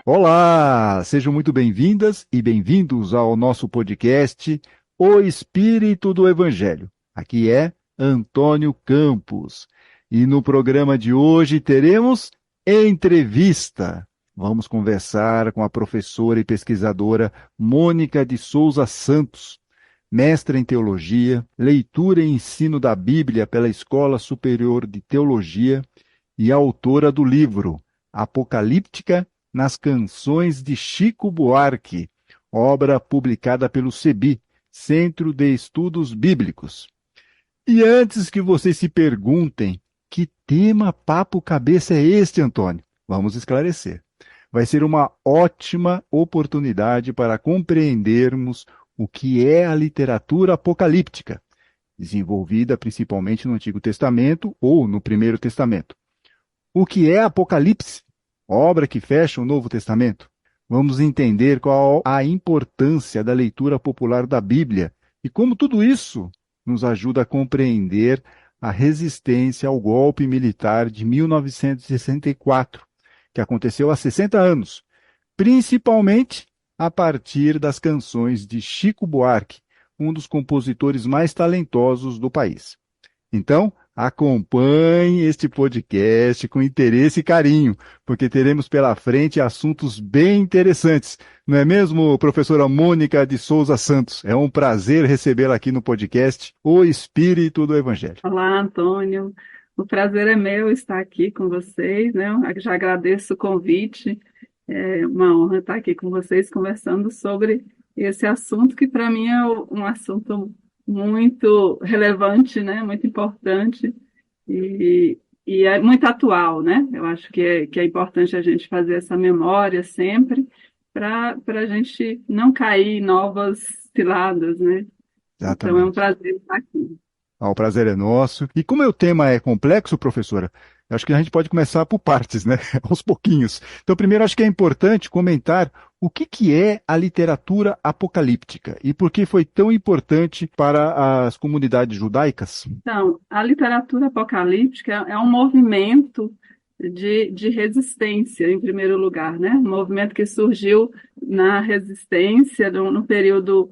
Olá, sejam muito bem-vindas e bem-vindos ao nosso podcast O Espírito do Evangelho. Aqui é Antônio Campos e no programa de hoje teremos entrevista. Vamos conversar com a professora e pesquisadora Mônica de Souza Santos, mestra em teologia, leitura e ensino da Bíblia pela Escola Superior de Teologia e autora do livro Apocalíptica nas Canções de Chico Buarque, obra publicada pelo CEBI, Centro de Estudos Bíblicos. E antes que vocês se perguntem, que tema papo cabeça é este, Antônio? Vamos esclarecer. Vai ser uma ótima oportunidade para compreendermos o que é a literatura apocalíptica, desenvolvida principalmente no Antigo Testamento ou no Primeiro Testamento. O que é Apocalipse? Obra que fecha o Novo Testamento. Vamos entender qual a importância da leitura popular da Bíblia e como tudo isso nos ajuda a compreender a resistência ao golpe militar de 1964, que aconteceu há 60 anos, principalmente a partir das canções de Chico Buarque, um dos compositores mais talentosos do país. Então, acompanhe este podcast com interesse e carinho, porque teremos pela frente assuntos bem interessantes. Não é mesmo, professora Mônica de Souza Santos? É um prazer recebê-la aqui no podcast O Espírito do Evangelho. Olá, Antônio. O prazer é meu estar aqui com vocês, né? Eu já agradeço o convite. É uma honra estar aqui com vocês conversando sobre esse assunto que para mim é um assunto muito relevante, né? Muito importante e é muito atual, né? Eu acho que é importante a gente fazer essa memória sempre para a gente não cair em novas ciladas, né? Então é um Exatamente. prazer estar aqui. O prazer é nosso. E como o tema é complexo, professora, eu acho que a gente pode começar por partes, né? Aos pouquinhos. Então, primeiro, acho que é importante comentar o que é a literatura apocalíptica e por que foi tão importante para as comunidades judaicas. Então, a literatura apocalíptica é um movimento de resistência, em primeiro lugar, né? Um movimento que surgiu na resistência, no período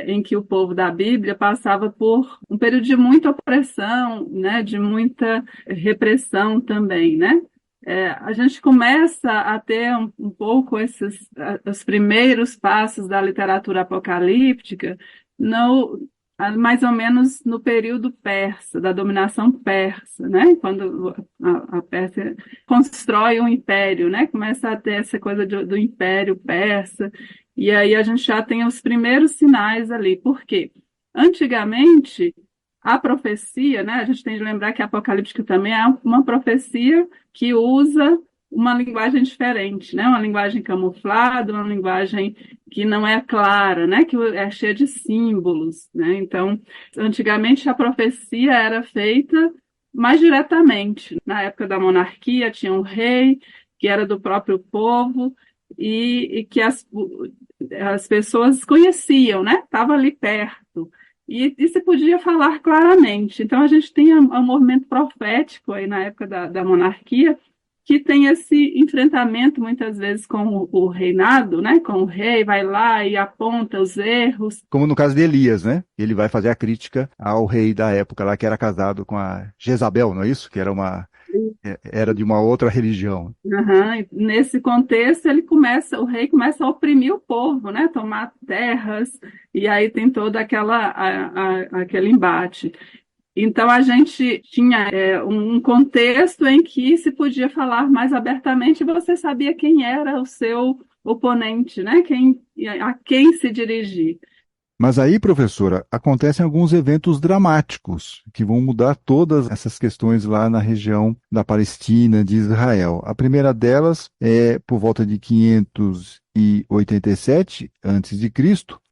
em que o povo da Bíblia passava por um período de muita opressão, né? De muita repressão também, né? A gente começa a ter um pouco os primeiros passos da literatura apocalíptica no, mais ou menos no período persa, da dominação persa, né? Quando a Pérsia constrói um império, né? Começa a ter essa coisa do império persa, e aí a gente já tem os primeiros sinais ali. Por quê? Antigamente, a profecia, né? A gente tem de lembrar que a apocalíptica também é uma profecia que usa uma linguagem diferente, né? Uma linguagem camuflada, uma linguagem que não é clara, né? Que é cheia de símbolos, né? Então, antigamente a profecia era feita mais diretamente. Na época da monarquia tinha um rei que era do próprio povo e que as pessoas conheciam, né? Estava ali perto. E se podia falar claramente. Então, a gente tem um movimento profético aí na época da monarquia, que tem esse enfrentamento muitas vezes com o reinado, né? Com o rei, vai lá e aponta os erros. Como no caso de Elias, né? Ele vai fazer a crítica ao rei da época lá que era casado com a Jezabel, não é isso? Que era de uma outra religião. Uhum. E nesse contexto, o rei começa a oprimir o povo, né? Tomar terras, e aí tem todo aquele embate. Então, a gente tinha um contexto em que se podia falar mais abertamente e você sabia quem era o seu oponente, né? A quem se dirigir. Mas aí, professora, acontecem alguns eventos dramáticos que vão mudar todas essas questões lá na região da Palestina, de Israel. A primeira delas é por volta de 587 a.C.,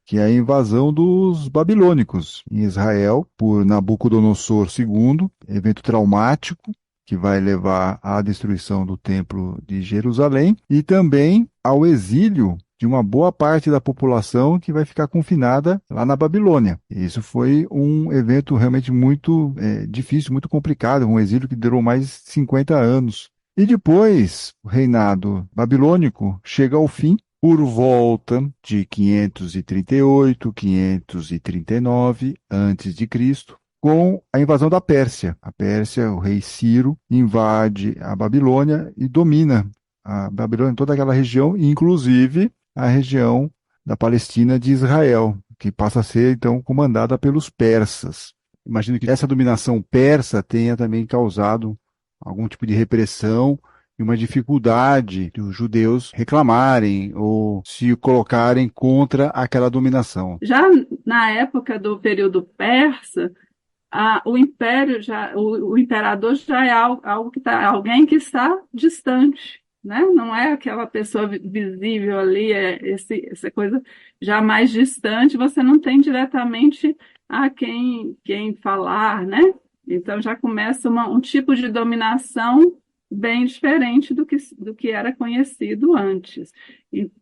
que é a invasão dos babilônicos em Israel por Nabucodonosor II, evento traumático que vai levar à destruição do Templo de Jerusalém e também ao exílio de uma boa parte da população que vai ficar confinada lá na Babilônia. E isso foi um evento realmente muito difícil, muito complicado, um exílio que durou mais de 50 anos. E depois, o reinado babilônico chega ao fim por volta de 538, 539 antes de Cristo, com a invasão da Pérsia. A Pérsia, o rei Ciro, invade a Babilônia e domina a Babilônia, toda aquela região, inclusive a região da Palestina de Israel, que passa a ser então comandada pelos persas. Imagino que essa dominação persa tenha também causado algum tipo de repressão e uma dificuldade de os judeus reclamarem ou se colocarem contra aquela dominação. Já na época do período persa, o império o imperador já é algo que alguém que está distante, né? Não é aquela pessoa visível ali, essa coisa já mais distante, você não tem diretamente a quem falar, né? Então já começa um tipo de dominação bem diferente do que era conhecido antes.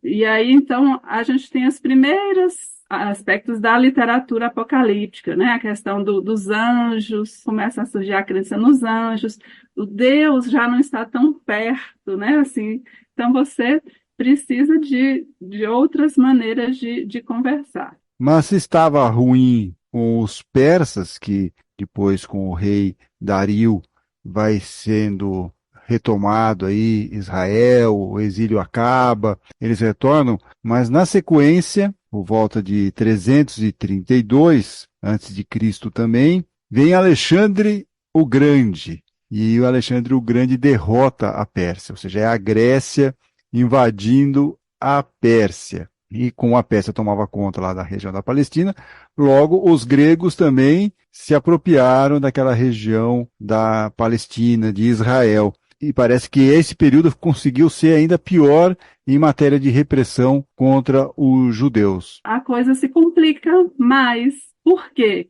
E aí, então, a gente tem as primeiras aspectos da literatura apocalíptica, né? A questão dos anjos, começa a surgir a crença nos anjos, o Deus já não está tão perto, né? Assim, então você precisa de outras maneiras de conversar. Mas se estava ruim com os persas, que depois com o rei Dario vai sendo retomado aí Israel, o exílio acaba, eles retornam, mas na sequência, por volta de 332 antes de Cristo também, vem Alexandre o Grande. E o Alexandre o Grande derrota a Pérsia, ou seja, é a Grécia invadindo a Pérsia. E com a Pérsia tomava conta lá da região da Palestina, logo os gregos também se apropriaram daquela região da Palestina, de Israel. E parece que esse período conseguiu ser ainda pior em matéria de repressão contra os judeus. A coisa se complica mais. Por quê?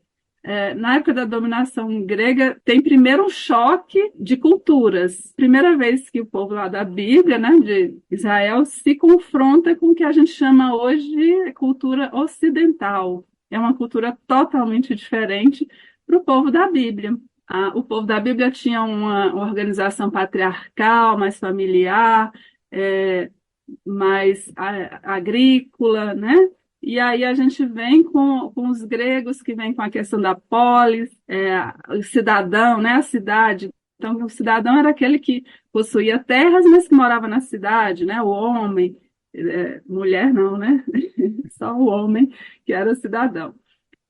Na época da dominação grega, tem primeiro um choque de culturas. Primeira vez que o povo lá da Bíblia, né, de Israel, se confronta com o que a gente chama hoje de cultura ocidental. É uma cultura totalmente diferente para o povo da Bíblia. O povo da Bíblia tinha uma organização patriarcal, mais familiar, mais agrícola, né? E aí a gente vem com os gregos, que vem com a questão da polis, o cidadão, né? A cidade. Então, o cidadão era aquele que possuía terras, mas que morava na cidade, né? O homem, mulher não, né? Só o homem que era cidadão.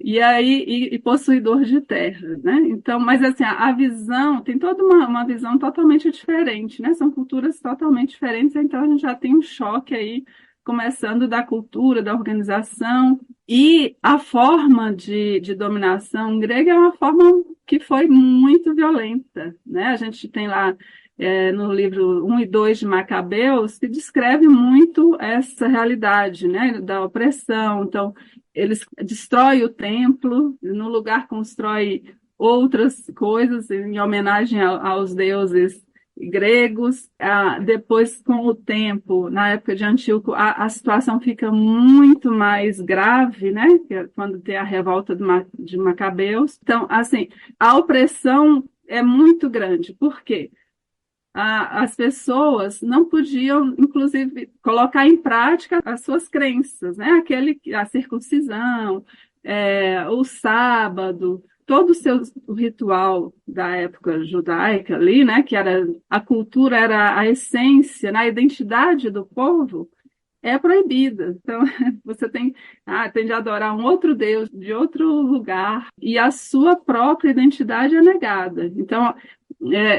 E aí, e possuidor de terra, né? Então, mas assim, a visão, tem toda uma visão totalmente diferente, né? São culturas totalmente diferentes, então a gente já tem um choque aí, começando da cultura, da organização, e a forma de dominação grega é uma forma que foi muito violenta, né? A gente tem lá no livro 1 e 2 de Macabeus, que descreve muito essa realidade, né? Da opressão. Então, eles destroem o templo, no lugar constrói outras coisas em homenagem aos deuses gregos. Depois, com o tempo, na época de Antíoco, a situação fica muito mais grave, né? Quando tem a revolta de Macabeus. Então, assim, a opressão é muito grande. Por quê? As pessoas não podiam, inclusive, colocar em prática as suas crenças, né? A circuncisão, o sábado, todo o ritual da época judaica ali, né? Que era a cultura, era a essência, né? A identidade do povo é proibida. Então, você tem de adorar um outro Deus de outro lugar e a sua própria identidade é negada. Então,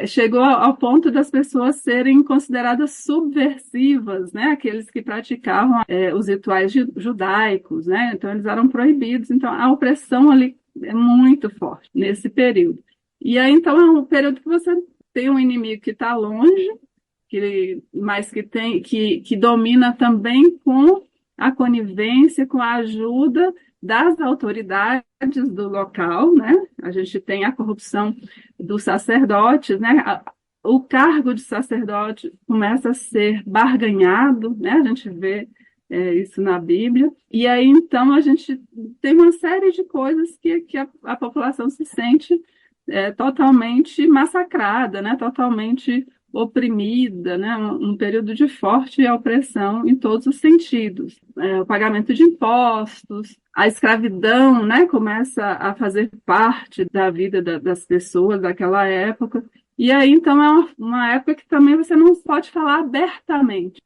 chegou ao ponto das pessoas serem consideradas subversivas, né? Aqueles que praticavam os rituais judaicos, né? Então, eles eram proibidos. Então, a opressão ali é muito forte nesse período. E aí, então, é um período que você tem um inimigo que está longe, mas que domina também com a conivência, com a ajuda das autoridades do local, né? A gente tem a corrupção dos sacerdotes, né? O cargo de sacerdote começa a ser barganhado, né? A gente vê isso na Bíblia. E aí, então, a gente tem uma série de coisas que a população se sente totalmente massacrada, né? Totalmente oprimida, né? Um período de forte opressão em todos os sentidos. O pagamento de impostos, a escravidão, né, começa a fazer parte da vida das pessoas daquela época. E aí, então, é uma época que também você não pode falar abertamente,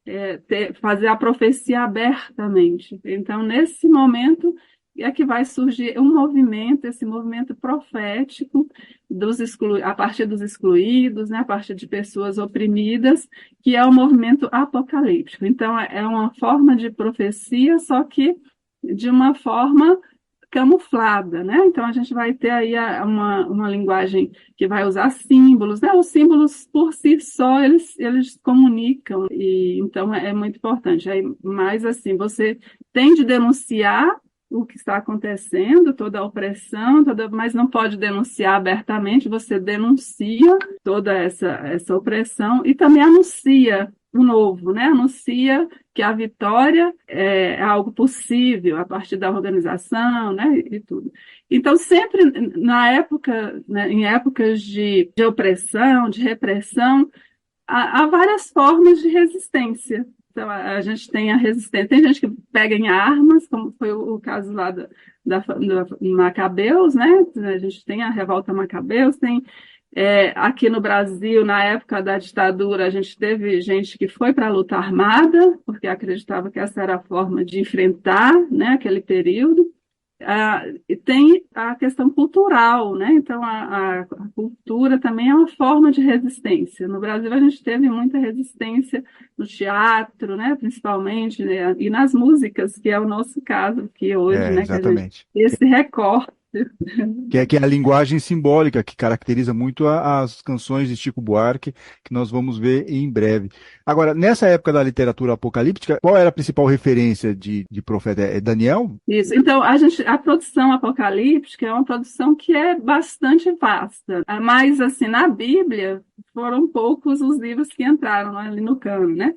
fazer a profecia abertamente. Então, nesse momento é que vai surgir um movimento, esse movimento profético a partir dos excluídos, né, a partir de pessoas oprimidas, que é o movimento apocalíptico. Então, é uma forma de profecia, só que de uma forma camuflada, né? Então a gente vai ter aí uma linguagem que vai usar símbolos, né? Os símbolos por si só eles comunicam e então é muito importante. Aí, mas assim, você tem de denunciar o que está acontecendo, toda a opressão, mas não pode denunciar abertamente, você denuncia toda essa opressão e também anuncia o novo, né? Anuncia que a vitória é algo possível a partir da organização, né? E tudo. Então, sempre na época, né, em épocas de opressão, de repressão, há várias formas de resistência. Então, a gente tem a resistência. Tem gente que pega em armas, como foi o caso lá do Macabeus, né? A gente tem a revolta Macabeus, tem aqui no Brasil, na época da ditadura, a gente teve gente que foi para a luta armada, porque acreditava que essa era a forma de enfrentar, né, aquele período. E tem a questão cultural, né? Então, a cultura também é uma forma de resistência. No Brasil, a gente teve muita resistência no teatro, né? Principalmente, né? E nas músicas, que é o nosso caso aqui hoje, né? Que a gente Exatamente. tem esse recorte. Que é a linguagem simbólica que caracteriza muito as canções de Chico Buarque, que nós vamos ver em breve. Agora, nessa época da literatura apocalíptica, qual era a principal referência de profeta? É Daniel? Isso. Então, a produção apocalíptica é uma produção que é bastante vasta. Mas, assim, na Bíblia, foram poucos os livros que entraram ali no cano, né?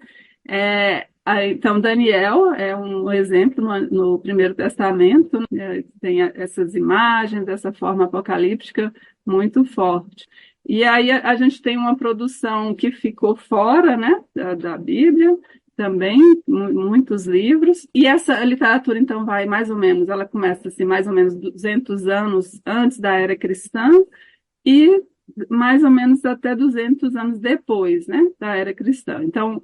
Então, Daniel é um exemplo no Primeiro Testamento, né? Tem essas imagens, essa forma apocalíptica muito forte. E aí a gente tem uma produção que ficou fora, né, da Bíblia, também, muitos livros. E essa literatura, então, vai mais ou menos, ela começa assim, mais ou menos 200 anos antes da era cristã e mais ou menos até 200 anos depois, né, da era cristã. Então,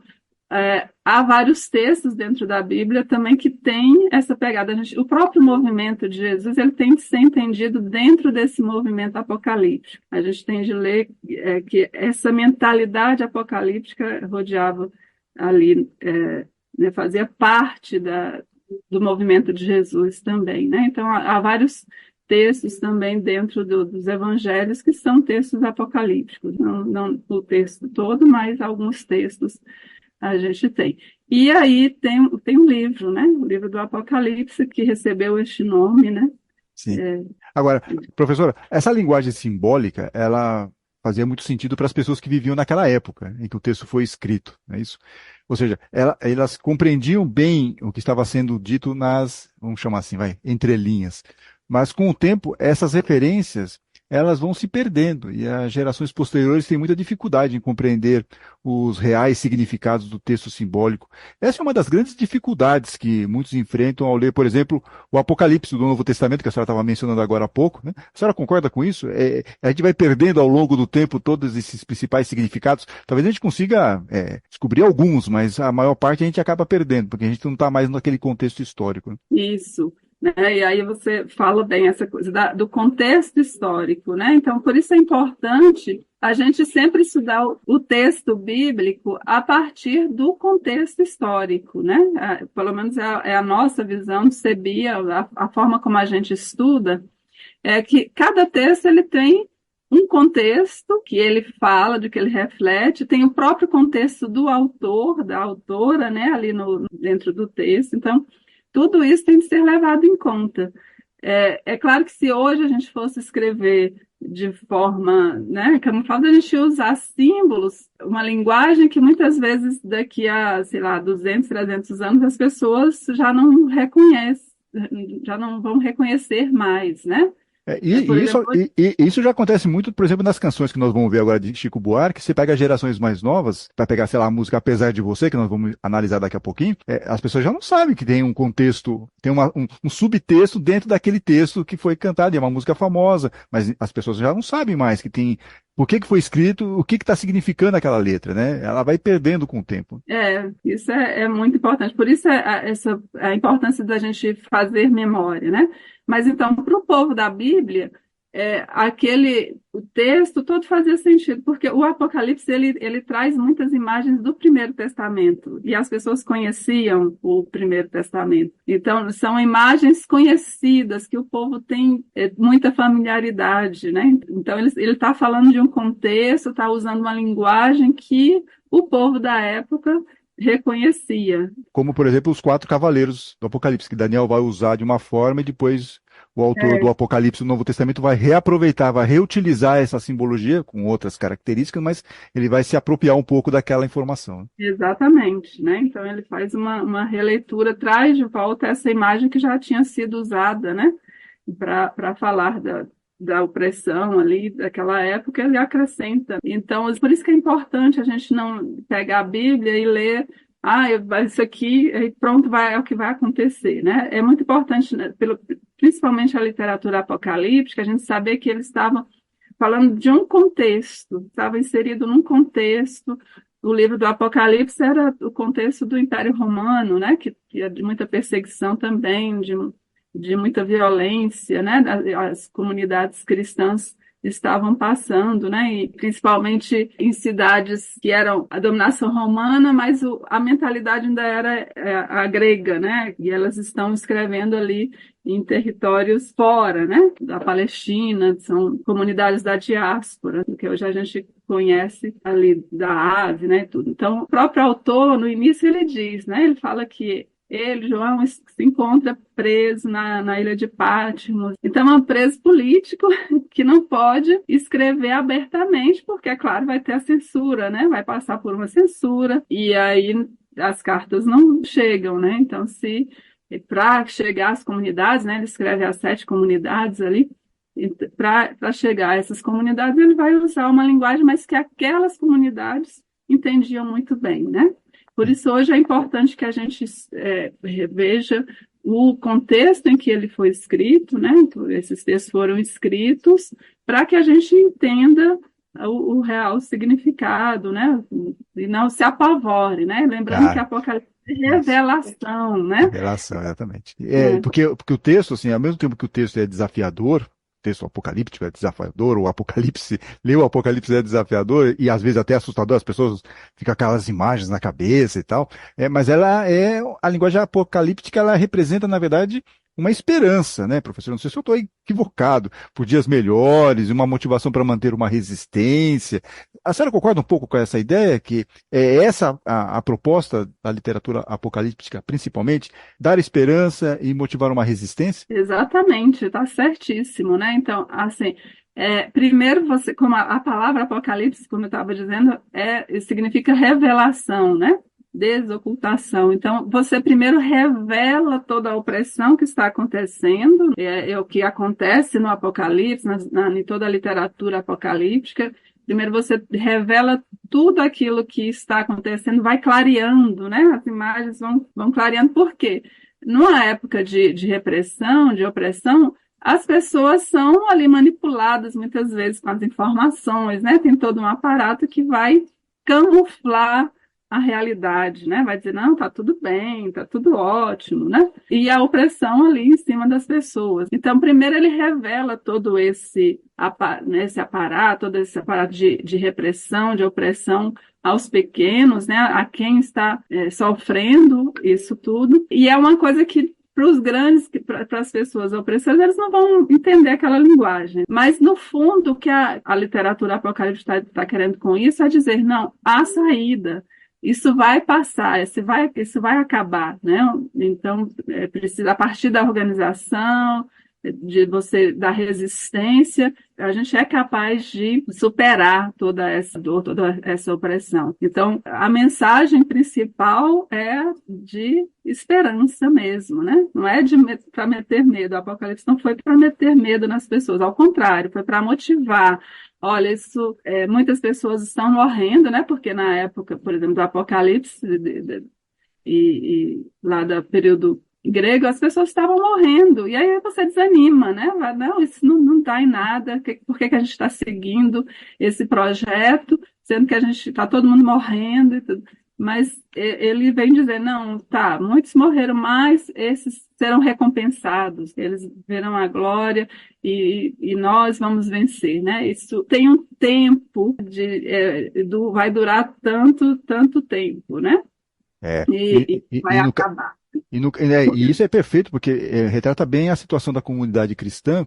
há vários textos dentro da Bíblia também que tem essa pegada. O próprio movimento de Jesus, ele tem que ser entendido dentro desse movimento apocalíptico. A gente tem de ler que essa mentalidade apocalíptica rodeava ali, né, fazia parte do movimento de Jesus também, né? Então, há vários textos também dentro dos evangelhos que são textos apocalípticos. Não o texto todo, mas alguns textos a gente tem. E aí tem um livro, né? O livro do Apocalipse, que recebeu este nome, né? Sim. Agora, professora, essa linguagem simbólica, ela fazia muito sentido para as pessoas que viviam naquela época em que o texto foi escrito, não é isso? Ou seja, elas compreendiam bem o que estava sendo dito vamos chamar assim, entrelinhas. Mas com o tempo, essas referências, elas vão se perdendo e as gerações posteriores têm muita dificuldade em compreender os reais significados do texto simbólico. Essa é uma das grandes dificuldades que muitos enfrentam ao ler, por exemplo, o Apocalipse do Novo Testamento, que a senhora estava mencionando agora há pouco, né? A senhora concorda com isso? A gente vai perdendo ao longo do tempo todos esses principais significados. Talvez a gente consiga descobrir alguns, mas a maior parte a gente acaba perdendo, porque a gente não está mais naquele contexto histórico, né? Isso. Né? E aí você fala bem essa coisa do contexto histórico, né? Então, por isso é importante a gente sempre estudar o texto bíblico a partir do contexto histórico, né? Pelo menos é a nossa visão de Sebia, a forma como a gente estuda, é que cada texto ele tem um contexto que ele fala, de que ele reflete, tem o próprio contexto do autor, da autora, né? Ali dentro do texto. Então, tudo isso tem de ser levado em conta. É claro que se hoje a gente fosse escrever de forma, né, como fala, a gente usar símbolos, uma linguagem que muitas vezes daqui a, sei lá, 200, 300 anos as pessoas já não reconhecem, já não vão reconhecer mais, né? Por ele é Isso já acontece muito, por exemplo, nas canções que nós vamos ver agora de Chico Buarque. Você pega gerações mais novas, vai pegar, sei lá, a música Apesar de Você, que nós vamos analisar daqui a pouquinho, as pessoas já não sabem que tem um contexto, tem um subtexto dentro daquele texto que foi cantado, e é uma música famosa, mas as pessoas já não sabem mais que tem. Por que foi escrito, o que está significando aquela letra, né? Ela vai perdendo com o tempo. Isso é muito importante. Por isso a importância da gente fazer memória, né? Mas então, para o povo da Bíblia, o texto todo fazia sentido, porque o Apocalipse ele traz muitas imagens do Primeiro Testamento, e as pessoas conheciam o Primeiro Testamento. Então, são imagens conhecidas, que o povo tem muita familiaridade, né? Então, ele está falando de um contexto, está usando uma linguagem que o povo da época reconhecia. Como, por exemplo, os 4 cavaleiros do Apocalipse, que Daniel vai usar de uma forma e depois o autor do Apocalipse do Novo Testamento vai reaproveitar, vai reutilizar essa simbologia com outras características, mas ele vai se apropriar um pouco daquela informação. Exatamente, né? Então ele faz uma releitura, traz de volta essa imagem que já tinha sido usada, né? Para falar da opressão ali daquela época, ele acrescenta. Então, por isso que é importante a gente não pegar a Bíblia e ler, isso aqui, e pronto, é o que vai acontecer, né? É muito importante, né, principalmente a literatura apocalíptica, a gente saber que eles estavam falando de um contexto, estava inserido num contexto. O livro do Apocalipse era o contexto do Império Romano, né? Que é de muita perseguição também, de muita violência, né? As comunidades cristãs estavam passando, né? E principalmente em cidades que eram a dominação romana, mas a mentalidade ainda era a grega, né? E elas estão escrevendo ali em territórios fora, né? Da Palestina, são comunidades da diáspora, que hoje a gente conhece ali da Ásia, né? Tudo. Então, o próprio autor, no início, ele diz, né? Ele fala que ele, João, se encontra preso na ilha de Patmos. Então, é um preso político que não pode escrever abertamente, porque, é claro, vai ter a censura, né? Vai passar por uma censura, e aí as cartas não chegam, né? Então, para chegar às comunidades, né? Ele escreve as 7 comunidades ali, para chegar a essas comunidades, ele vai usar uma linguagem, mas que aquelas comunidades entendiam muito bem, né? Por isso, hoje é importante que a gente reveja o contexto em que ele foi escrito, né? Esses textos foram escritos para que a gente entenda o real significado, né? E não se apavore, né? Lembrando que Apocalipse é revelação, né? Revelação, exatamente. Porque o texto, assim, ao mesmo tempo que o texto é desafiador, texto apocalíptico é desafiador, o Apocalipse, ler o Apocalipse é desafiador e às vezes até assustador, as pessoas ficam com aquelas imagens na cabeça e tal, mas a linguagem apocalíptica, ela representa, na verdade, uma esperança, né, professor? Não sei se eu estou equivocado, por dias melhores, uma motivação para manter uma resistência. A senhora concorda um pouco com essa ideia, que é essa a proposta da literatura apocalíptica, principalmente, dar esperança e motivar uma resistência? Exatamente, está certíssimo, né? Então, assim, primeiro como a palavra apocalipse, como eu estava dizendo, significa revelação, né? Desocultação. Então, você primeiro revela toda a opressão que está acontecendo, é o que acontece no Apocalipse, em toda a literatura apocalíptica. Primeiro você revela tudo aquilo que está acontecendo, vai clareando, né? As imagens vão clareando. Por quê? Numa época de repressão, de opressão, as pessoas são ali manipuladas muitas vezes com as informações, né? Tem todo um aparato que vai camuflar a realidade, né? Vai dizer, não, tá tudo bem, tá tudo ótimo, né? E a opressão ali em cima das pessoas. Então, primeiro ele revela todo esse aparato, todo esse aparato de repressão, de opressão aos pequenos, né? A quem está sofrendo isso tudo. E é uma coisa que para os grandes, para as pessoas opressores, eles não vão entender aquela linguagem. Mas, no fundo, o que a literatura apocalíptica está querendo com isso é dizer, não, há saída. Isso vai passar, isso vai acabar, né? Então, precisa, a partir da organização, você da resistência, a gente é capaz de superar toda essa dor, toda essa opressão. Então, a mensagem principal é de esperança mesmo, né? Não é para meter medo. O Apocalipse não foi para meter medo nas pessoas, ao contrário, foi para motivar. Olha, muitas pessoas estão morrendo, né? Porque na época, por exemplo, do Apocalipse e lá do período grego, as pessoas estavam morrendo. E aí você desanima, né? Não, isso não dá em nada. Por que a gente está seguindo esse projeto, sendo que a gente está todo mundo morrendo e tudo. Mas ele vem dizer, não, tá, muitos morreram, mas esses serão recompensados, eles verão a glória e nós vamos vencer, né? Isso tem um tempo, vai durar tanto tempo, né? É, E vai acabar. E isso é perfeito, porque retrata bem a situação da comunidade cristã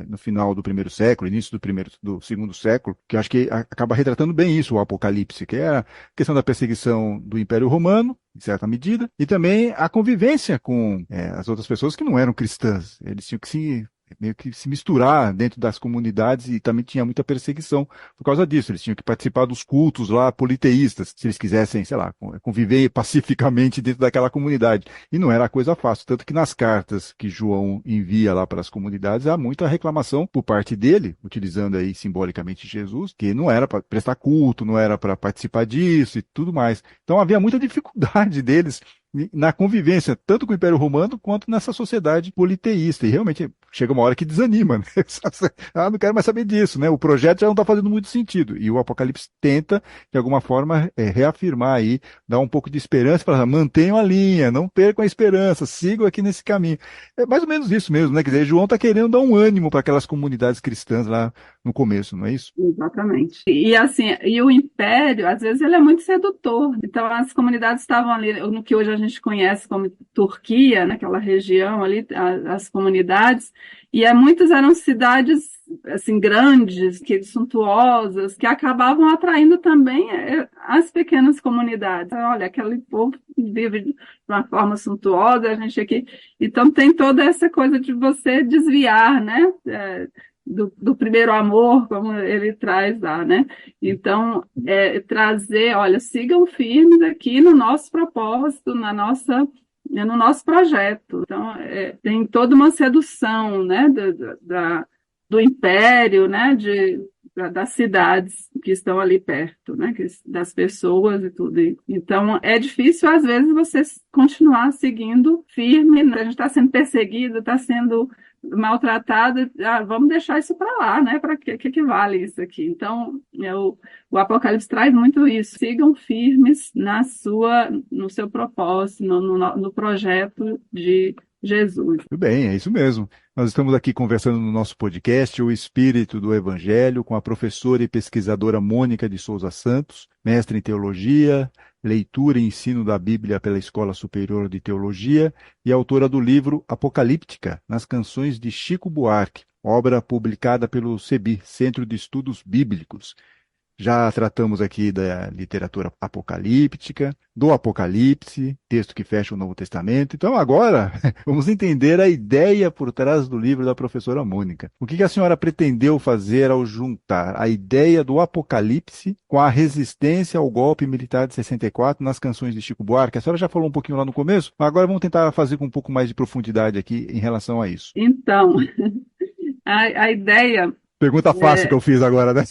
no final do primeiro século, início do segundo século, que eu acho que acaba retratando bem isso, o Apocalipse, que é a questão da perseguição do Império Romano, em certa medida, e também a convivência com as outras pessoas que não eram cristãs. Eles tinham que meio que se misturar dentro das comunidades e também tinha muita perseguição por causa disso. Eles tinham que participar dos cultos lá politeístas, se eles quisessem, sei lá, conviver pacificamente dentro daquela comunidade. E não era coisa fácil, tanto que nas cartas que João envia lá para as comunidades há muita reclamação por parte dele, utilizando aí simbolicamente Jesus, que não era para prestar culto, não era para participar disso e tudo mais. Então havia muita dificuldade deles na convivência, tanto com o Império Romano quanto nessa sociedade politeísta. E realmente chega uma hora que desanima, né? Não quero mais saber disso, né? O projeto já não está fazendo muito sentido. E o Apocalipse tenta, de alguma forma, reafirmar aí, dar um pouco de esperança, para mantenham a linha, não percam a esperança, sigam aqui nesse caminho. É mais ou menos isso mesmo, né? Quer dizer, João está querendo dar um ânimo para aquelas comunidades cristãs lá no começo, não é isso? Exatamente. E assim, o império, às vezes, ele é muito sedutor. Então, as comunidades estavam ali, no que hoje a gente conhece como Turquia, naquela região ali, as comunidades, e muitas eram cidades assim grandes, suntuosas, que acabavam atraindo também as pequenas comunidades. Olha, aquele povo vive de uma forma suntuosa, a gente aqui. Então, tem toda essa coisa de você desviar, né? Do primeiro amor, como ele traz lá, né? Então, trazer, olha, sigam firmes aqui no nosso propósito, no nosso projeto. Então, tem toda uma sedução, né, do império, né, das cidades que estão ali perto, né, das pessoas e tudo. Então, é difícil, às vezes, você continuar seguindo firme, né? A gente está sendo perseguido, está sendo maltratado, vamos deixar isso para lá, né? Para que vale isso aqui? Então, o Apocalipse traz muito isso. Sigam firmes no seu propósito, no projeto de Jesus. Muito bem, é isso mesmo. Nós estamos aqui conversando no nosso podcast O Espírito do Evangelho com a professora e pesquisadora Mônica de Souza Santos, mestre em teologia, leitura e ensino da Bíblia pela Escola Superior de Teologia e autora do livro Apocalíptica, nas canções de Chico Buarque, obra publicada pelo CEBI, Centro de Estudos Bíblicos. Já tratamos aqui da literatura apocalíptica, do Apocalipse, texto que fecha o Novo Testamento. Então agora vamos entender a ideia por trás do livro da professora Mônica. O que a senhora pretendeu fazer ao juntar a ideia do Apocalipse com a resistência ao golpe militar de 64 nas canções de Chico Buarque? A senhora já falou um pouquinho lá no começo, mas agora vamos tentar fazer com um pouco mais de profundidade aqui em relação a isso. Então, a ideia... Pergunta fácil que eu fiz agora, né?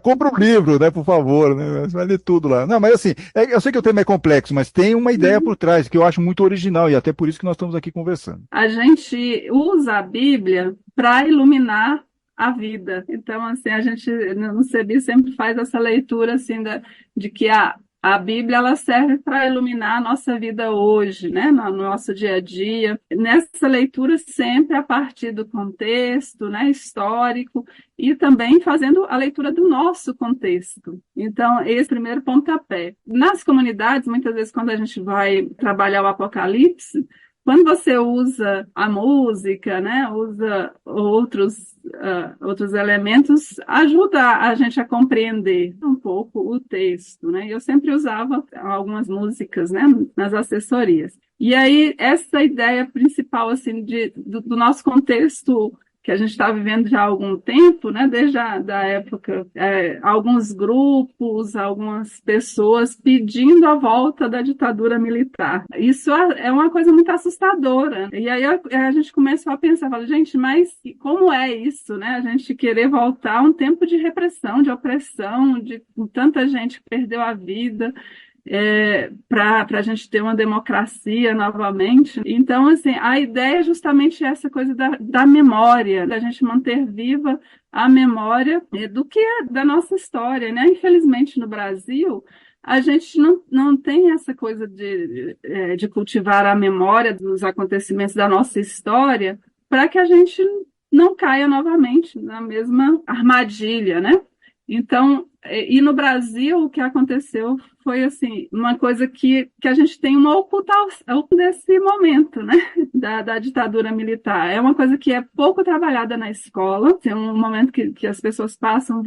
Compra um livro, né, por favor, né? Você vai ler tudo lá. Não, mas assim, eu sei que o tema é complexo, mas tem uma ideia por trás que eu acho muito original e até por isso que nós estamos aqui conversando. A gente usa a Bíblia para iluminar a vida. Então, assim, a gente no CEBI sempre faz essa leitura assim de que a Bíblia ela serve para iluminar a nossa vida hoje, né? No nosso dia a dia. Nessa leitura sempre a partir do contexto, né, histórico e também fazendo a leitura do nosso contexto. Então, esse é o primeiro pontapé. Nas comunidades, muitas vezes quando a gente vai trabalhar o Apocalipse, quando você usa a música, né, usa outros elementos, ajuda a gente a compreender. Então, pouco o texto, né? Eu sempre usava algumas músicas, né, nas assessorias. E aí, essa ideia principal, assim, do nosso contexto que a gente está vivendo já há algum tempo, né, desde da época, alguns grupos, algumas pessoas pedindo a volta da ditadura militar. Isso é uma coisa muito assustadora. E aí a gente começou a pensar, fala, gente, mas como é isso, né? A gente querer voltar a um tempo de repressão, de opressão, de tanta gente que perdeu a vida, para a gente ter uma democracia novamente. Então, assim, a ideia é justamente essa coisa da memória, da gente manter viva a memória do que é da nossa história, né? Infelizmente, no Brasil, a gente não tem essa coisa de cultivar a memória dos acontecimentos da nossa história para que a gente não caia novamente na mesma armadilha, né? Então, e no Brasil, o que aconteceu foi assim, uma coisa que a gente tem uma ocultação desse momento, né, da ditadura militar. É uma coisa que é pouco trabalhada na escola, é um momento que as pessoas passam,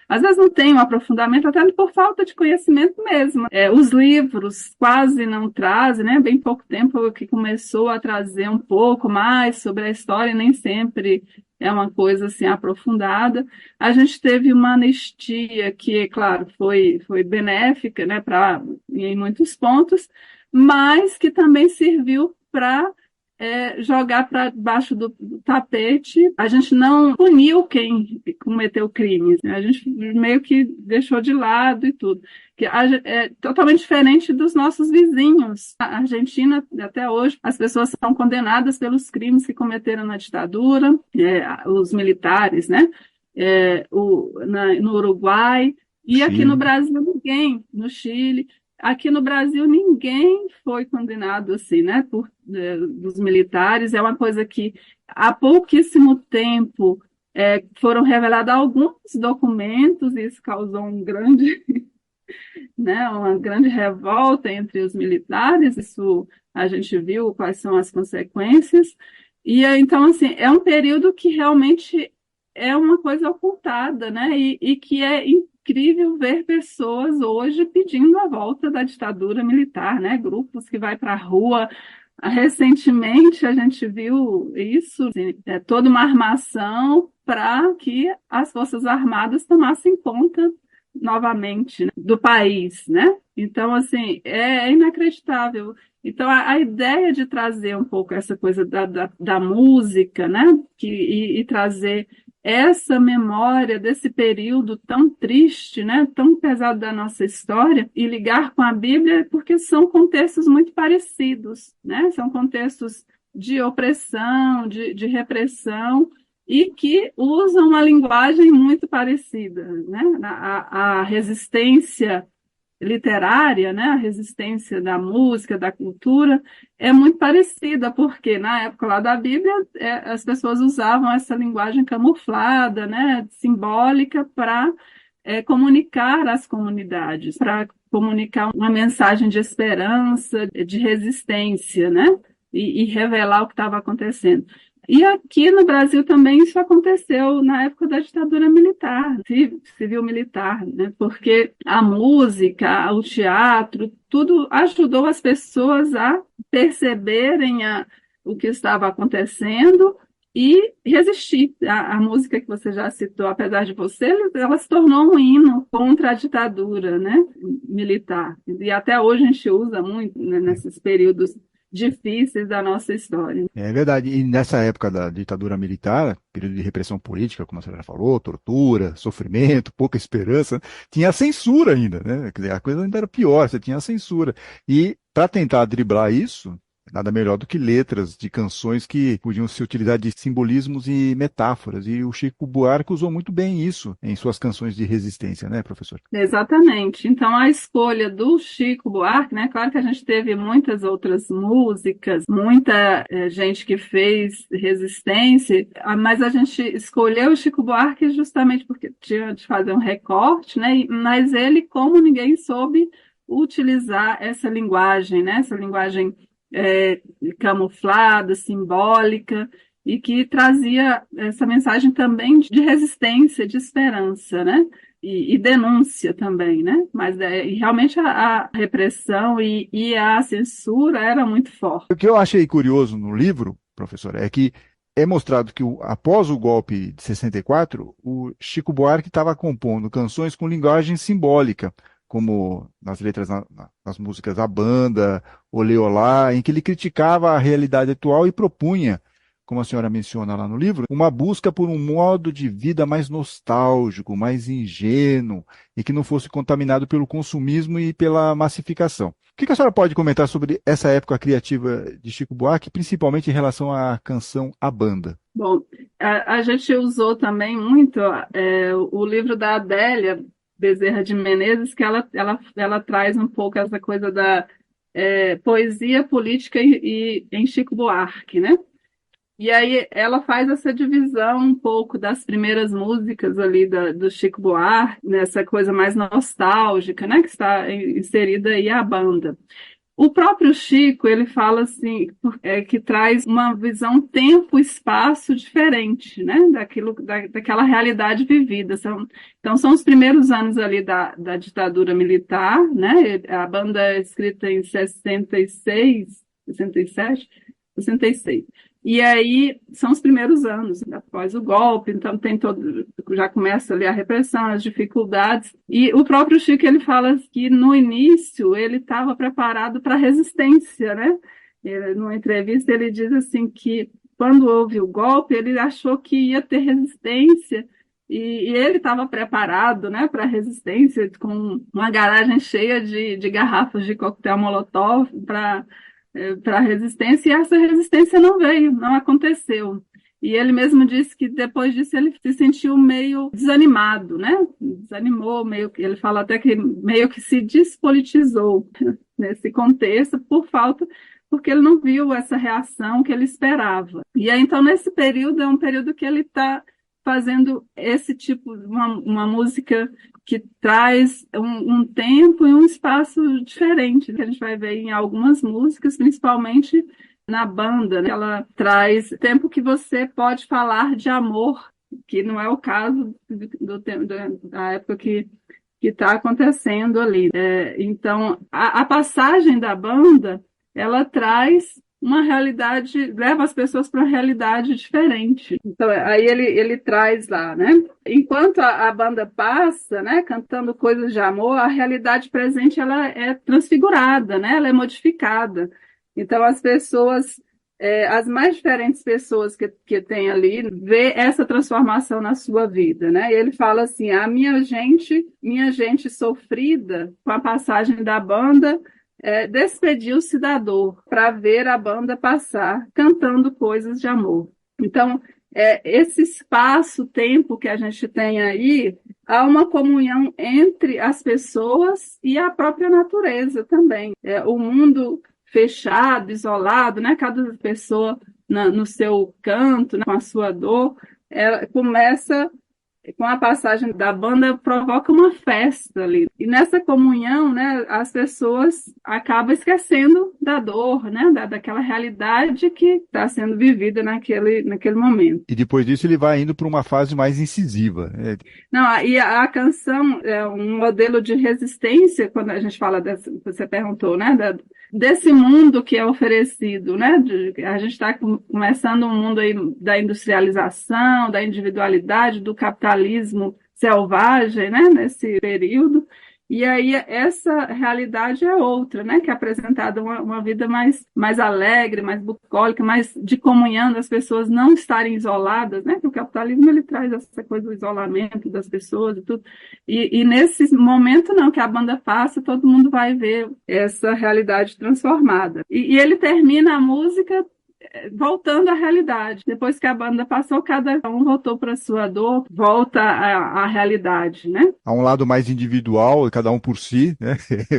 às vezes não tem um aprofundamento, até por falta de conhecimento mesmo. Os livros quase não trazem, né, bem pouco tempo que começou a trazer um pouco mais sobre a história, nem sempre é uma coisa assim aprofundada. A gente teve uma anistia que, claro, foi benéfica, né, em muitos pontos, mas que também serviu para jogar para debaixo do tapete. A gente não puniu quem cometeu crimes, né? A gente meio que deixou de lado e tudo. Que é totalmente diferente dos nossos vizinhos. A Argentina, até hoje, as pessoas são condenadas pelos crimes que cometeram na ditadura, os militares, né? No Uruguai, e Chile. aqui no Brasil ninguém, no Chile. Aqui no Brasil ninguém foi condenado assim, né, dos militares. É uma coisa que há pouquíssimo tempo foram revelados alguns documentos, e isso causou né, uma grande revolta entre os militares. Isso a gente viu quais são as consequências. E então, assim, é um período que realmente é uma coisa ocultada, né, e que é incrível ver pessoas hoje pedindo a volta da ditadura militar, né? Grupos que vai para a rua. Recentemente a gente viu isso, assim, toda uma armação para que as Forças Armadas tomassem conta novamente, né, do país, né? Então, assim, é inacreditável. Então, a ideia de trazer um pouco essa coisa da música, né? E trazer essa memória desse período tão triste, né, tão pesado da nossa história, e ligar com a Bíblia, porque são contextos muito parecidos, né? São contextos de opressão, de repressão, e que usam uma linguagem muito parecida, né? A resistência literária, né, a resistência da música, da cultura, é muito parecida, porque na época lá da Bíblia, as pessoas usavam essa linguagem camuflada, né, simbólica, para comunicar às comunidades, para comunicar uma mensagem de esperança, de resistência, né, e revelar o que estava acontecendo. E aqui no Brasil também isso aconteceu na época da ditadura militar, civil-militar, né? Porque a música, o teatro, tudo ajudou as pessoas a perceberem o que estava acontecendo e resistir. A música que você já citou, apesar de você, ela se tornou um hino contra a ditadura, né, militar. E até hoje a gente usa muito, né, nesses períodos difíceis da nossa história. É verdade. E nessa época da ditadura militar, período de repressão política, como a senhora falou, tortura, sofrimento, pouca esperança, tinha a censura ainda, né? Quer dizer, a coisa ainda era pior, você tinha a censura. E para tentar driblar isso, nada melhor do que letras de canções que podiam se utilizar de simbolismos e metáforas. E o Chico Buarque usou muito bem isso em suas canções de resistência, né, professor? Exatamente. Então, a escolha do Chico Buarque, né? Claro que a gente teve muitas outras músicas, muita gente que fez resistência, mas a gente escolheu o Chico Buarque justamente porque tinha de fazer um recorte, né? Mas ele, como ninguém, soube utilizar essa linguagem, né? Essa linguagem camuflada, simbólica, e que trazia essa mensagem também de resistência, de esperança, né? E denúncia também, né? Mas e realmente a repressão e a censura era muito forte. O que eu achei curioso no livro, professor, é que é mostrado que após o golpe de 64, o Chico Buarque estava compondo canções com linguagem simbólica, como nas letras, nas músicas A Banda, Olê Olá, em que ele criticava a realidade atual e propunha, como a senhora menciona lá no livro, uma busca por um modo de vida mais nostálgico, mais ingênuo, e que não fosse contaminado pelo consumismo e pela massificação. O que a senhora pode comentar sobre essa época criativa de Chico Buarque, principalmente em relação à canção A Banda? Bom, a gente usou também muito o livro da Adélia Bezerra de Menezes, que ela traz um pouco essa coisa da poesia política em Chico Buarque, né? E aí ela faz essa divisão um pouco das primeiras músicas ali do Chico Buarque, nessa coisa mais nostálgica, né, que está inserida aí a banda. O próprio Chico, ele fala assim, que traz uma visão tempo-espaço diferente, né, daquela realidade vivida. Então, são os primeiros anos ali da ditadura militar, né, a banda é escrita em 66, 67, 66. E aí são os primeiros anos após o golpe, então já começa ali a repressão, as dificuldades. E o próprio Chico, ele fala que no início ele estava preparado para a resistência, né? Numa entrevista ele diz assim que quando houve o golpe ele achou que ia ter resistência e ele estava preparado, né, para a resistência, com uma garagem cheia de garrafas de coquetel Molotov para a resistência, e essa resistência não veio, não aconteceu. E ele mesmo disse que depois disso ele se sentiu meio desanimado, né? Desanimou, ele fala até que meio que se despolitizou nesse contexto porque ele não viu essa reação que ele esperava. E aí, então, nesse período, é um período que ele está fazendo esse tipo, uma música que traz um tempo e um espaço diferente, que a gente vai ver em algumas músicas, principalmente na banda, né? Ela traz tempo que você pode falar de amor, que não é o caso da época que está acontecendo ali. Então, a passagem da banda, ela traz uma realidade, leva as pessoas para uma realidade diferente. Então, aí ele traz lá, né? Enquanto a banda passa, né, cantando coisas de amor, a realidade presente ela é transfigurada, né? Ela é modificada. Então, as pessoas, as mais diferentes pessoas que tem ali, vê essa transformação na sua vida, né? E ele fala assim, a minha gente sofrida com a passagem da banda, despediu-se da dor para ver a banda passar, cantando coisas de amor. Então, esse espaço-tempo que a gente tem aí, há uma comunhão entre as pessoas e a própria natureza também. O mundo fechado, isolado, né? Cada pessoa no seu canto, né? Com a sua dor, ela começa com a passagem da banda, provoca uma festa ali. E nessa comunhão, né, as pessoas acabam esquecendo da dor, né, daquela realidade que está sendo vivida naquele momento. E depois disso ele vai indo para uma fase mais incisiva. Não, e a canção é um modelo de resistência, quando a gente fala você perguntou, né, desse mundo que é oferecido, né? A gente está começando um mundo aí da industrialização, da individualidade, do capitalismo selvagem, né? Nesse período. E aí essa realidade é outra, né? Que é apresentada uma vida mais alegre, mais bucólica, mais de comunhão, das pessoas não estarem isoladas, né? Que o capitalismo ele traz essa coisa do isolamento das pessoas e tudo. E nesse momento não, que a banda passa, todo mundo vai ver essa realidade transformada. E ele termina a música voltando à realidade. Depois que a banda passou, cada um voltou para a sua dor, volta à realidade, né? Há um lado mais individual, cada um por si, né?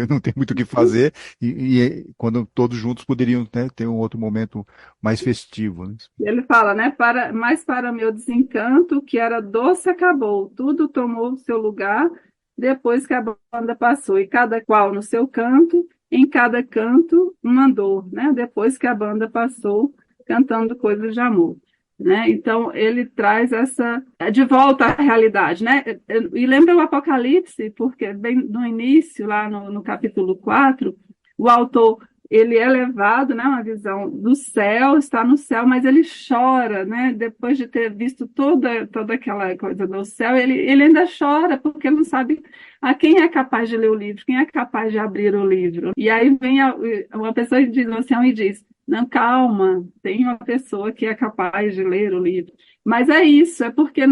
Não tem muito o que fazer, e quando todos juntos poderiam, né, ter um outro momento mais festivo. Né? Ele fala, né? Mas para meu desencanto, o que era doce acabou, tudo tomou o seu lugar depois que a banda passou, e cada qual no seu canto, em cada canto uma dor, né? Depois que a banda passou, cantando coisas de amor. né? Então, ele traz essa de volta à realidade, né? E lembra o Apocalipse, porque bem no início, lá no capítulo 4, o autor ele é levado, né, uma visão do céu, está no céu, mas ele chora, né? Depois de ter visto toda aquela coisa do céu, ele ainda chora, porque não sabe a quem é capaz de ler o livro, quem é capaz de abrir o livro. E aí vem uma pessoa de ancião e diz: não, calma, tem uma pessoa que é capaz de ler o livro. Mas é isso, é porque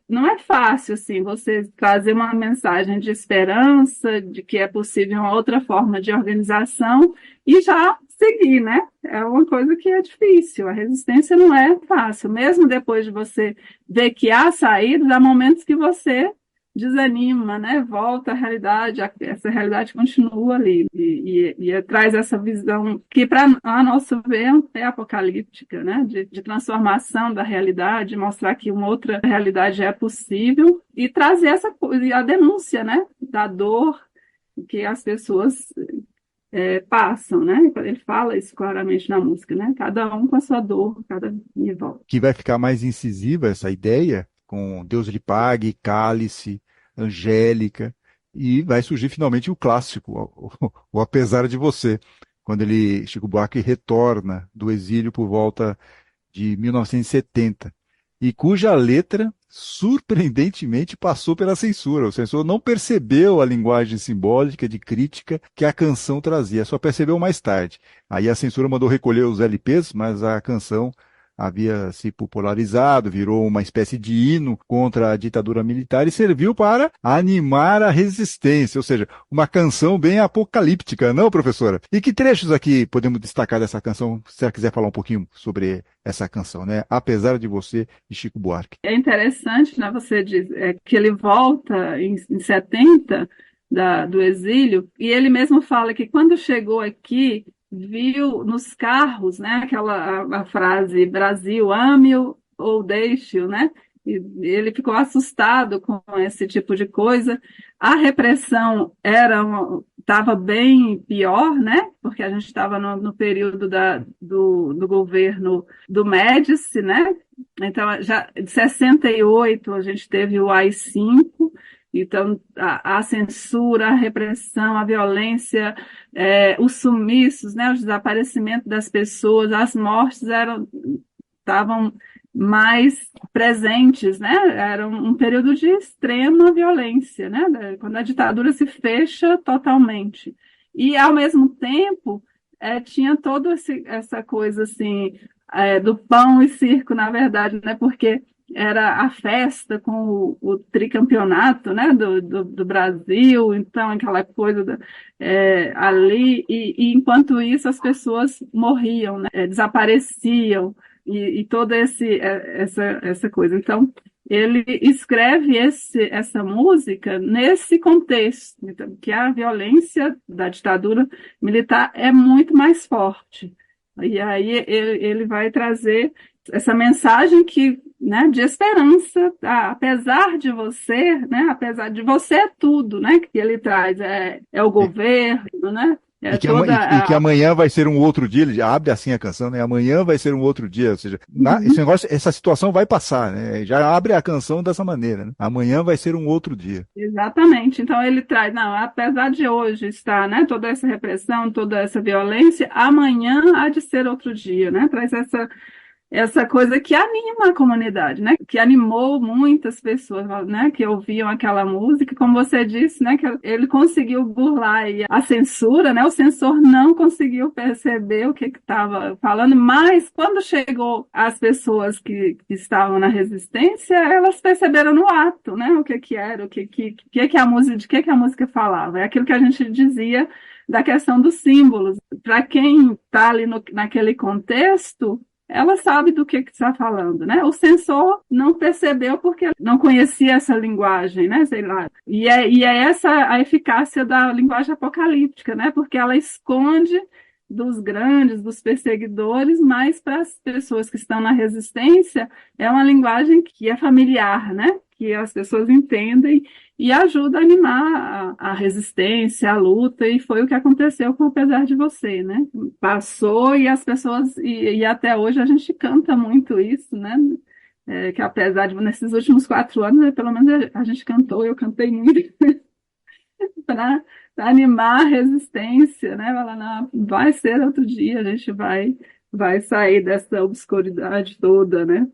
não é fácil assim, você trazer uma mensagem de esperança, de que é possível uma outra forma de organização e já seguir, né? É uma coisa que é difícil, a resistência não é fácil. Mesmo depois de você ver que há saídas, há momentos que você desanima, né? Volta à realidade, essa realidade continua ali e traz essa visão que, para a nosso ver, é apocalíptica, né? De transformação da realidade, mostrar que uma outra realidade é possível e trazer essa coisa, a denúncia, né? Da dor que as pessoas passam, né? Ele fala isso claramente na música, né? Cada um com a sua dor, cada nível. Que vai ficar mais incisiva essa ideia, com Deus lhe pague, Cálice, Angélica, e vai surgir finalmente o clássico, o Apesar de Você, quando Chico Buarque retorna do exílio por volta de 1970, e cuja letra, surpreendentemente, passou pela censura. O censor não percebeu a linguagem simbólica de crítica que a canção trazia, só percebeu mais tarde. Aí a censura mandou recolher os LPs, mas a canção havia se popularizado, virou uma espécie de hino contra a ditadura militar e serviu para animar a resistência, ou seja, uma canção bem apocalíptica, não, professora? E que trechos aqui podemos destacar dessa canção, se você quiser falar um pouquinho sobre essa canção, né? Apesar de Você, de Chico Buarque. É interessante, né, você diz, que ele volta em 70 do exílio, e ele mesmo fala que quando chegou aqui, viu nos carros, né, a frase Brasil, ame-o ou deixe-o, né? E ele ficou assustado com esse tipo de coisa. A repressão estava bem pior, né? Porque a gente estava no período do governo do Médici, né? Então, já de 68 a gente teve o AI-5, então a censura, a repressão, a violência, os sumiços, né, o desaparecimento das pessoas, as mortes estavam mais presentes, né? Era um período de extrema violência, né? Quando a ditadura se fecha totalmente. E, ao mesmo tempo, tinha toda essa coisa assim, do pão e circo, na verdade, né? Porque era a festa com o tricampeonato, né? Do Brasil, então aquela coisa ali, e enquanto isso as pessoas morriam, né? Desapareciam, e toda essa coisa. Então, ele escreve essa música nesse contexto, então, que a violência da ditadura militar é muito mais forte. E aí ele vai trazer essa mensagem né, de esperança, apesar de você, né, apesar de você é tudo, né, que ele traz, é o governo, né, E que amanhã vai ser um outro dia, ele abre assim a canção, né? Amanhã vai ser um outro dia, ou seja, essa situação vai passar, né? Já abre a canção dessa maneira, né? Amanhã vai ser um outro dia. Exatamente. Então ele traz, não, apesar de hoje estar, né, toda essa repressão, toda essa violência, amanhã há de ser outro dia, né? Traz essa coisa que anima a comunidade, né? Que animou muitas pessoas, né? Que ouviam aquela música, como você disse, né? Que ele conseguiu burlar aí a censura, né? O censor não conseguiu perceber o que estava falando, mas quando chegou as pessoas que estavam na resistência, elas perceberam no ato, né? O que era, a música, de que a música falava. É aquilo que a gente dizia da questão dos símbolos. Para quem está ali naquele contexto, ela sabe do que está falando, né? O censor não percebeu porque não conhecia essa linguagem, né? Sei lá. E é essa a eficácia da linguagem apocalíptica, né? Porque ela esconde dos grandes, dos perseguidores, mas para as pessoas que estão na resistência é uma linguagem que é familiar, né? Que as pessoas entendem e ajuda a animar a resistência, a luta, e foi o que aconteceu com Apesar de Você, né? Passou e as pessoas, e até hoje a gente canta muito isso, né? Que apesar de, nesses últimos 4 anos, pelo menos a gente cantou, eu cantei muito, para animar a resistência, né? Falar, não, vai ser outro dia, a gente vai sair dessa obscuridade toda, né?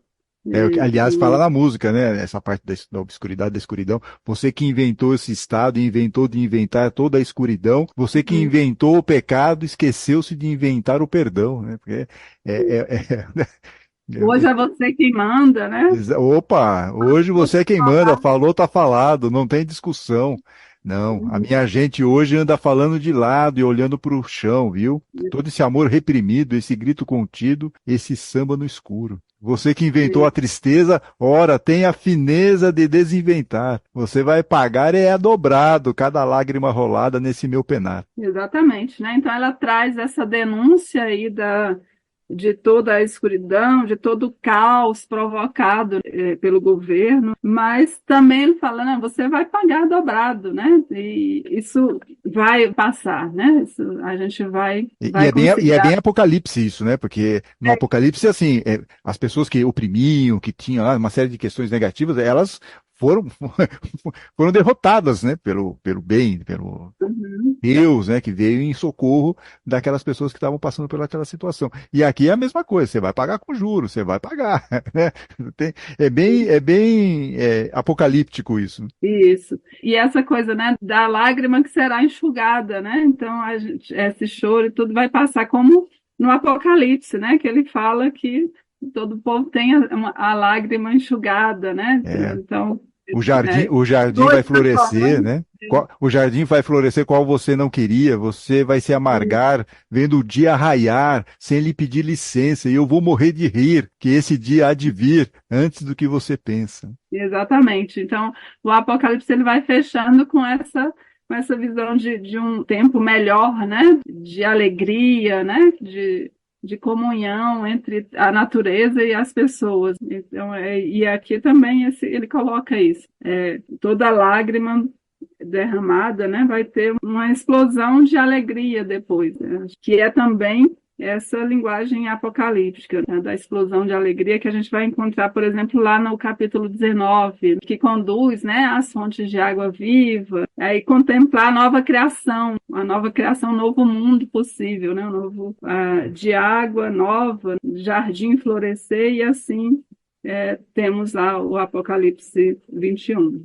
Aliás, fala na música, né? Essa parte da obscuridade, da escuridão. Você que inventou esse estado, inventou de inventar toda a escuridão. Você que inventou o pecado, esqueceu-se de inventar o perdão, né? Porque Hoje é você quem manda, né? Opa, hoje você é quem manda, falou, tá falado, não tem discussão. Não, a minha gente hoje anda falando de lado e olhando para o chão, viu? Todo esse amor reprimido, esse grito contido, esse samba no escuro. Você que inventou a tristeza, ora, tem a fineza de desinventar. Você vai pagar dobrado cada lágrima rolada nesse meu penar. Exatamente, né? Então ela traz essa denúncia aí de toda a escuridão, de todo o caos provocado pelo governo, mas também ele fala, né, você vai pagar dobrado, né? E isso vai passar, né? Isso a gente vai E é conseguir. bem Apocalipse isso, né? Porque no Apocalipse, assim, as pessoas que oprimiam, que tinham lá uma série de questões negativas, elas foram, foram derrotadas, né? Pelo bem, pelo Deus, né? Que veio em socorro daquelas pessoas que estavam passando pelaquela situação. E aqui é a mesma coisa, você vai pagar com juros, você vai pagar, né? É bem apocalíptico isso. Isso. E essa coisa, né, da lágrima que será enxugada, né? Então, esse choro e tudo vai passar como no Apocalipse, né? Que ele fala que todo povo tem a lágrima enxugada, né? Então, O jardim vai florescer, né? O jardim vai florescer qual você não queria, você vai se amargar vendo o dia raiar, sem lhe pedir licença, e eu vou morrer de rir, que esse dia há de vir antes do que você pensa. Exatamente. Então, o Apocalipse ele vai fechando com essa visão de um tempo melhor, né? De alegria, né? De comunhão entre a natureza e as pessoas. Então, e aqui também ele coloca isso. Toda lágrima derramada, né, vai ter uma explosão de alegria depois, né? Que é também essa linguagem apocalíptica, né, da explosão de alegria que a gente vai encontrar, por exemplo, lá no capítulo 19, que conduz, né, às fontes de água viva, e contemplar a nova criação, um novo mundo possível, né, um novo de água nova, jardim florescer e assim temos lá o Apocalipse 21.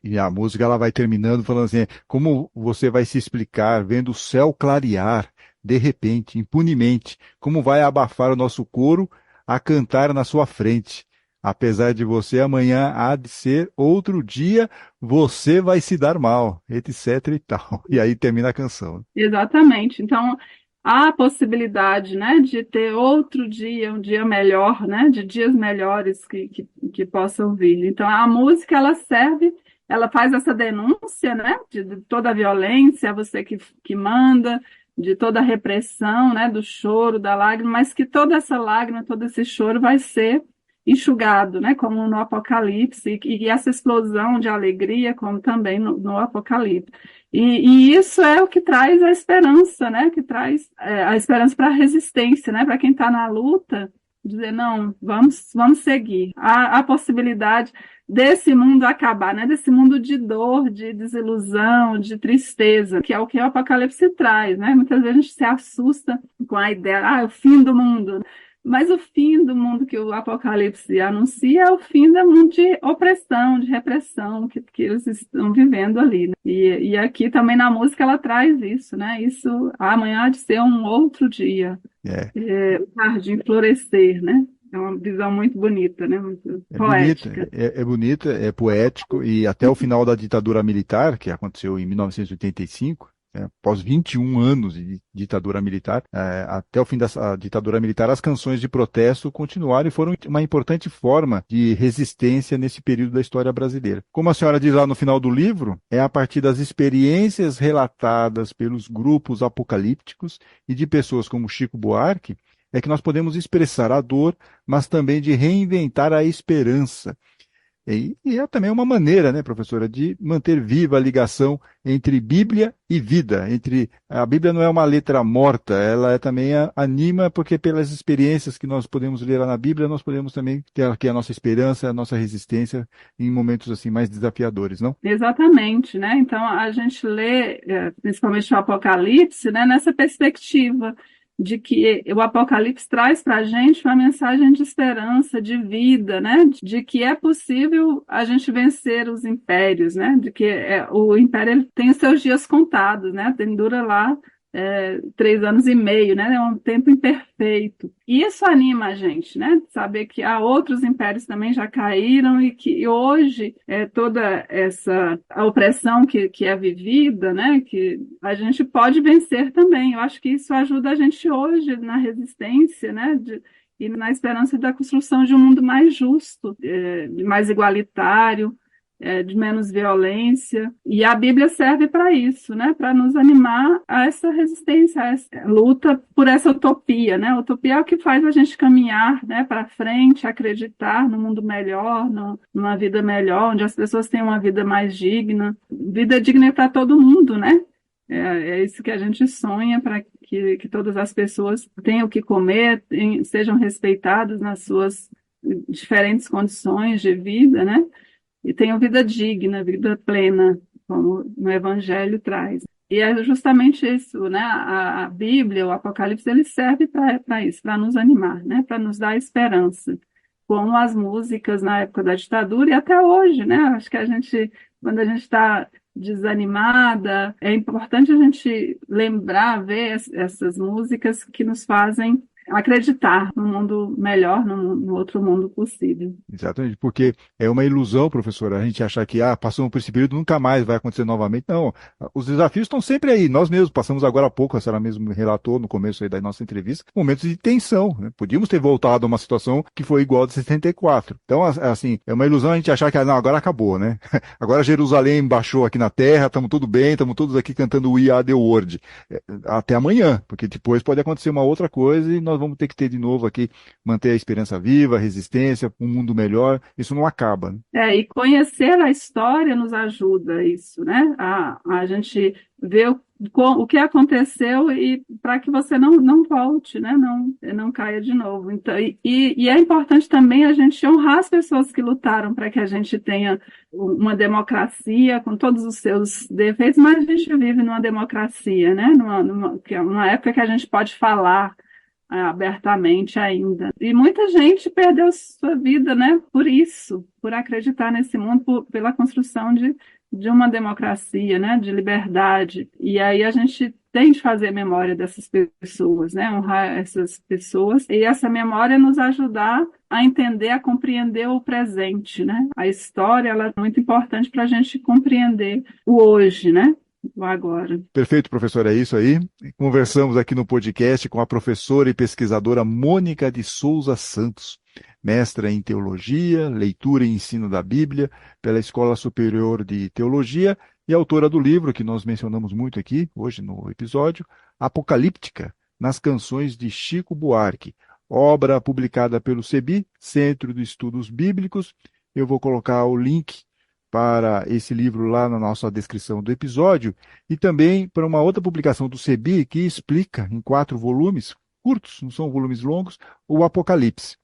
E a música ela vai terminando falando assim, como você vai se explicar vendo o céu clarear, de repente, impunemente, como vai abafar o nosso coro a cantar na sua frente. Apesar de você, amanhã há de ser outro dia, você vai se dar mal, etc e tal. E aí termina a canção. Exatamente. Então, há a possibilidade, né, de ter outro dia, um dia melhor, né, de dias melhores que possam vir. Então, a música, ela faz essa denúncia, né, de toda a violência, é você que manda, de toda a repressão, né, do choro, da lágrima, mas que toda essa lágrima, todo esse choro vai ser enxugado, né, como no Apocalipse, e essa explosão de alegria, como também no Apocalipse. E isso é o que traz a esperança, né, que traz a esperança para a resistência, né, para quem está na luta, dizer, não, vamos seguir. Há a possibilidade desse mundo acabar, né, desse mundo de dor, de desilusão, de tristeza, que é o que o Apocalipse traz, né? Muitas vezes a gente se assusta com a ideia, o fim do mundo. Mas o fim do mundo que o Apocalipse anuncia é o fim do mundo de opressão, de repressão que eles estão vivendo ali, né? E aqui também na música ela traz isso, né? Isso amanhã há de ser um outro dia. O jardim florescer, né? É uma visão muito bonita, né? Muito poética. Bonita, é poético, e até o final da ditadura militar, que aconteceu em 1985, após 21 anos de ditadura militar, até o fim da ditadura militar, as canções de protesto continuaram e foram uma importante forma de resistência nesse período da história brasileira. Como a senhora diz lá no final do livro, é a partir das experiências relatadas pelos grupos apocalípticos e de pessoas como Chico Buarque, é que nós podemos expressar a dor, mas também de reinventar a esperança. E é também uma maneira, né, professora, de manter viva a ligação entre Bíblia e vida. A Bíblia não é uma letra morta, ela também anima, porque pelas experiências que nós podemos ler lá na Bíblia, nós podemos também ter aqui a nossa esperança, a nossa resistência em momentos assim mais desafiadores, não? Exatamente, né? Então a gente lê, principalmente o Apocalipse, né, nessa perspectiva de que o Apocalipse traz para a gente uma mensagem de esperança, de vida, né? De que é possível a gente vencer os impérios, né? De que o império ele tem os seus dias contados, né? Dura lá 3 anos e meio, né? É um tempo imperfeito. E isso anima a gente, né? Saber que há outros impérios também já caíram e que hoje toda essa a opressão que é vivida, né? Que a gente pode vencer também. Eu acho que isso ajuda a gente hoje na resistência, né? E na esperança da construção de um mundo mais justo, mais igualitário, de menos violência. E a Bíblia serve para isso, né? Para nos animar a essa resistência, a essa luta por essa utopia, né? A utopia é o que faz a gente caminhar, né, para frente, acreditar no mundo melhor, numa vida melhor, onde as pessoas tenham uma vida mais digna. Vida digna para todo mundo, né? É isso que a gente sonha, para que todas as pessoas tenham o que comer, sejam respeitadas nas suas diferentes condições de vida, né? E tenham vida digna, vida plena, como no Evangelho traz. E é justamente isso, né? A Bíblia, o Apocalipse, ele serve para isso, para nos animar, né? Para nos dar esperança. Como as músicas na época da ditadura e até hoje, né? Acho que quando a gente está desanimada, é importante a gente lembrar, ver essas músicas que nos fazem acreditar no mundo melhor, no outro mundo possível. Exatamente, porque é uma ilusão, professora, a gente achar que passamos por esse período, nunca mais vai acontecer novamente. Não, os desafios estão sempre aí. Nós mesmos passamos agora há pouco, a senhora mesmo relatou no começo aí da nossa entrevista, momentos de tensão, né? Podíamos ter voltado a uma situação que foi igual a de 64. Então, assim, é uma ilusão a gente achar que não, agora acabou, né? Agora Jerusalém baixou aqui na terra, estamos tudo bem, estamos todos aqui cantando We Are the World. Até amanhã, porque depois pode acontecer uma outra coisa e nós vamos ter que ter de novo aqui, manter a esperança viva, a resistência, um mundo melhor. Isso não acaba, né? E conhecer a história nos ajuda a isso, né? A gente ver o que aconteceu e para que você não volte, né? Não caia de novo. Então, e é importante também a gente honrar as pessoas que lutaram para que a gente tenha uma democracia com todos os seus defeitos, mas a gente vive numa democracia, né? Numa época que a gente pode falar abertamente ainda. E muita gente perdeu sua vida, né, por isso, por acreditar nesse mundo, pela construção de uma democracia, né, de liberdade. E aí a gente tem de fazer memória dessas pessoas, né, honrar essas pessoas, e essa memória nos ajudar a entender, a compreender o presente, né? A história, ela é muito importante para a gente compreender o hoje, né? Agora. Perfeito, professor, é isso aí. Conversamos aqui no podcast com a professora e pesquisadora Mônica de Souza Santos, mestra em Teologia, Leitura e Ensino da Bíblia pela Escola Superior de Teologia e autora do livro que nós mencionamos muito aqui, hoje no episódio, Apocalíptica, nas canções de Chico Buarque, obra publicada pelo CEBI, Centro de Estudos Bíblicos. Eu vou colocar o link para esse livro lá na nossa descrição do episódio e também para uma outra publicação do CEBI que explica em 4 volumes, curtos, não são volumes longos, o Apocalipse.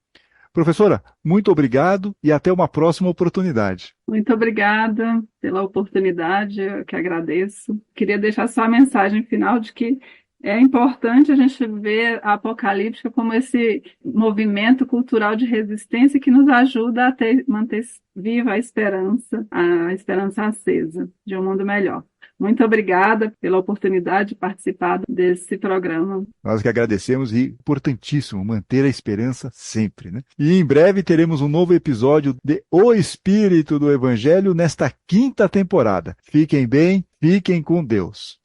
Professora, muito obrigado e até uma próxima oportunidade. Muito obrigada pela oportunidade, eu que agradeço. Queria deixar só a mensagem final de que é importante a gente ver a Apocalíptica como esse movimento cultural de resistência que nos ajuda a manter viva a esperança acesa de um mundo melhor. Muito obrigada pela oportunidade de participar desse programa. Nós que agradecemos e importantíssimo manter a esperança sempre, né? E em breve teremos um novo episódio de O Espírito do Evangelho nesta 5ª temporada. Fiquem bem, fiquem com Deus.